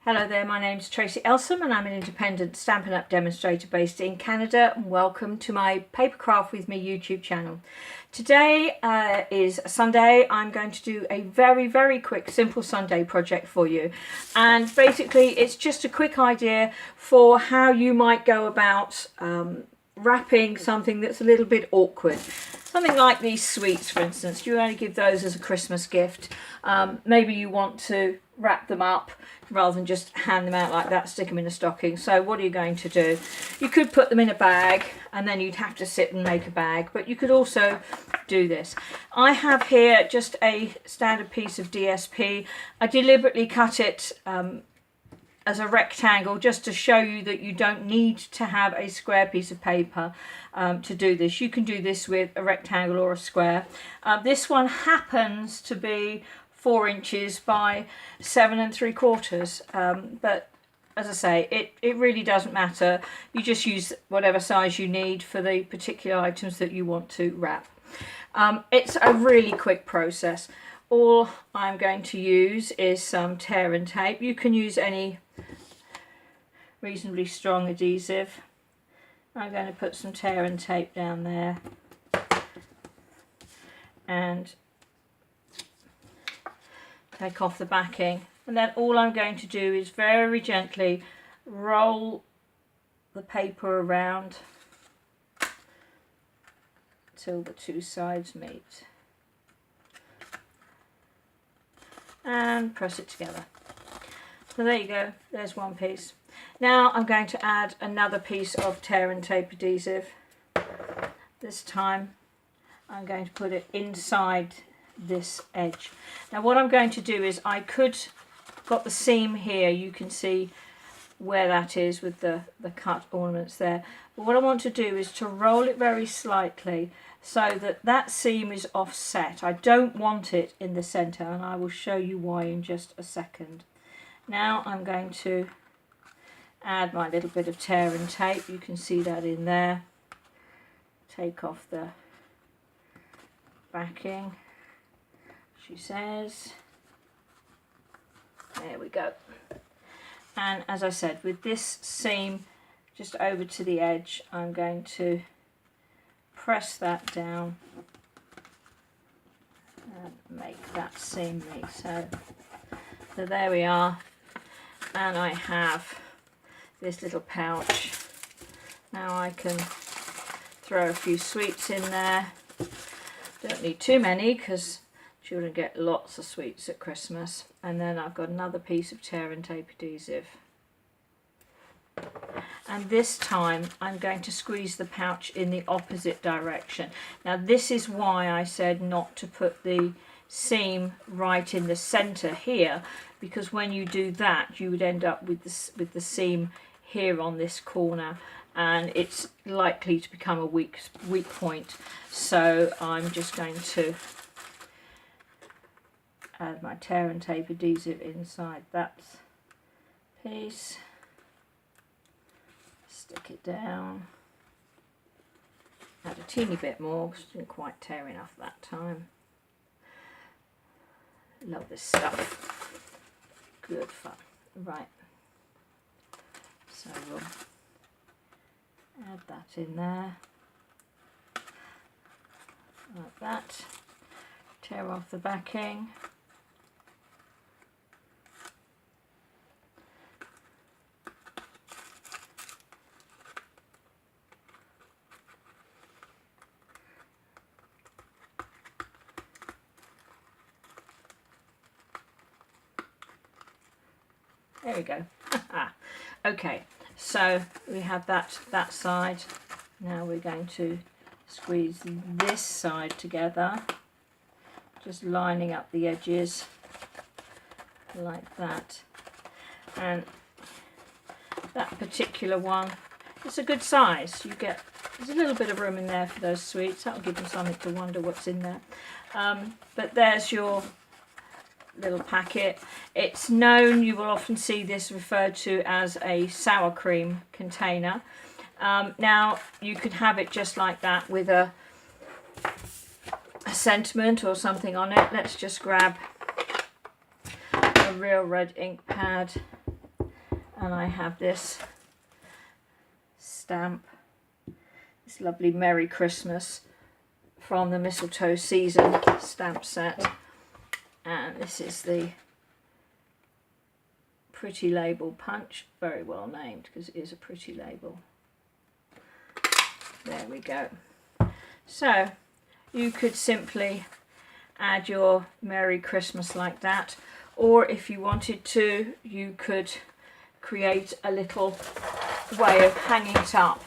Hello there, my name's Tracy Elsom and I'm an independent Stampin' Up! Demonstrator based in Canada, and welcome to my Papercraft with Me YouTube channel. Today is Sunday. I'm going to do a very quick simple Sunday project for you, and basically it's just a quick idea for how you might go about wrapping something that's a little bit awkward. Something like these sweets, for instance. You only give those as a Christmas gift. Maybe you want to wrap them up rather than just hand them out like that, stick them in a stocking. So what are you going to do? You could put them in a bag and then you'd have to sit and make a bag, but you could also do this. I have here just a standard piece of DSP. I deliberately cut it as a rectangle just to show you that you don't need to have a square piece of paper to do this. You can do this with a rectangle or a square. This one happens to be 4 inches by 7 3/4, but as I say, it really doesn't matter. You just use whatever size you need for the particular items that you want to wrap. It's a really quick process. All I'm going to use is some tear and tape. You can use any reasonably strong adhesive. I'm going to put some tear and tape down there and take off the backing, and then all I'm going to do is very gently roll the paper around till the two sides meet and press it together. So there you go, there's one piece. Now I'm going to add another piece of tear and tape adhesive. This time I'm going to put it inside this edge. Now what I'm going to do is, got the seam here, you can see where that is with the cut ornaments there, but what I want to do is to roll it very slightly so that that seam is offset. I don't want it in the center, and I will show you why in just a second. Now I'm going to add my little bit of tear and tape. You can see that in there. Take off the backing, she says. There we go. And as I said, with this seam just over to the edge, I'm going to press that down and make that seam meet. So there we are, and I have this little pouch. Now I can throw a few sweets in there. Don't need too many because children get lots of sweets at Christmas. And then I've got another piece of tear and tape adhesive. And this time I'm going to squeeze the pouch in the opposite direction. Now this is why I said not to put the seam right in the center here, because when you do that you would end up with the seam here on this corner, and it's likely to become a weak point. So I'm just going to add my tear and tape adhesive inside that piece, stick it down, add a teeny bit more because I didn't quite tear enough that time. Love this stuff, good fun. Right, so we'll add that in there like that, tear off the backing. There we go. Okay, so we have that side. Now we're going to squeeze this side together, just lining up the edges like that. And that particular one, it's a good size. There's a little bit of room in there for those sweets. That'll give them something to wonder what's in there. But there's your little packet. It's known, you will often see this referred to as a sour cream container. Now you could have it just like that with a sentiment or something on it. Let's just grab a real red ink pad and I have this stamp, this lovely Merry Christmas from the Mistletoe Season stamp set, and this is the Pretty Label Punch, very well named because it is a pretty label. There we go. So you could simply add your Merry Christmas like that, or if you wanted to, you could create a little way of hanging it up.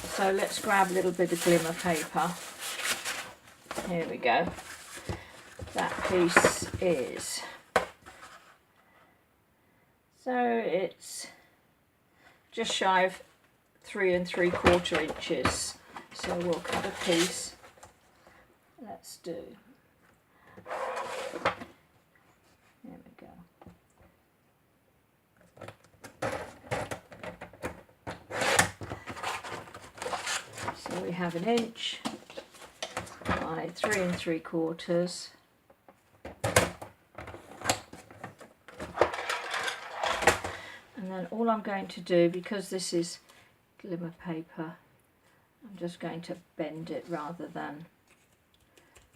So let's grab a little bit of glimmer paper. Here we go. That piece is, so it's just shy of 3 3/4 inches. So we'll cut a piece. Let's do. There we go. So we have 1 inch by 3 3/4. And then all I'm going to do, because this is glimmer paper, I'm just going to bend it rather than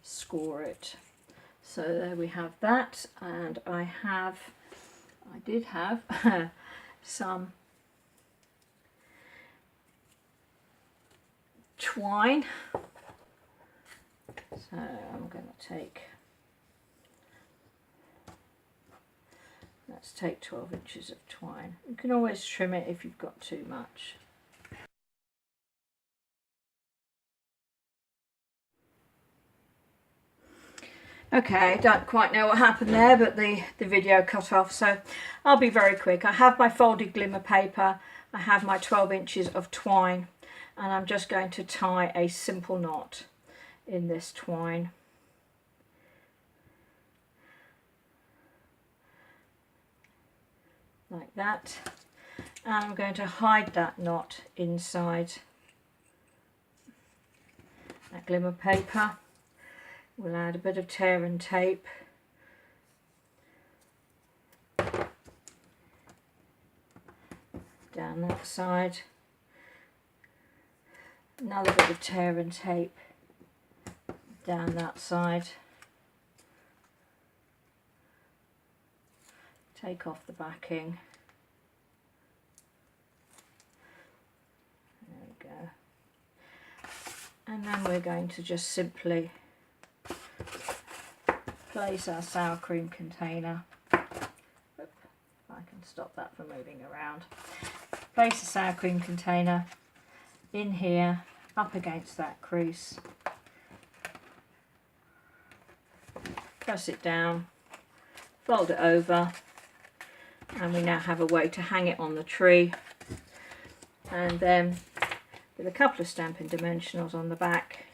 score it. So there we have that, and I did have some twine. So I'm going to take, let's take 12 inches of twine. You can always trim it if you've got too much. Okay, don't quite know what happened there, but the video cut off, so I'll be very quick. I have my folded glimmer paper, I have my 12 inches of twine, and I'm just going to tie a simple knot in this twine. Like that. And I'm going to hide that knot inside that glimmer paper. We'll add a bit of tear and tape. Down that side. Another bit of tear and tape down that side. Take off the backing. There we go. And then we're going to just simply place our sour cream container. If I can stop that from moving around. Place the sour cream container in here, up against that crease. Press it down, fold it over, and we now have a way to hang it on the tree. And then with a couple of Stampin' Dimensionals on the back,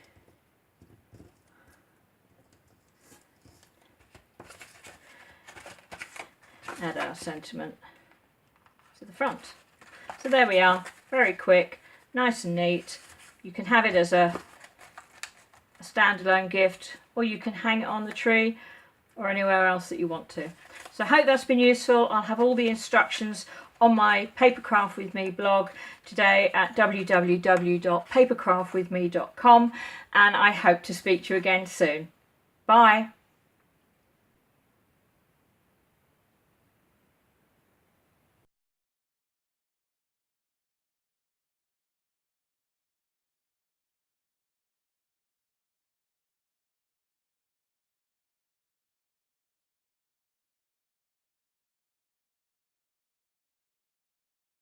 add our sentiment to the front. So there we are, very quick, nice and neat. You can have it as a standalone gift, or you can hang it on the tree or anywhere else that you want to. So I hope that's been useful. I'll have all the instructions on my Paper Craft With Me blog today at www.papercraftwithme.com, and I hope to speak to you again soon. Bye.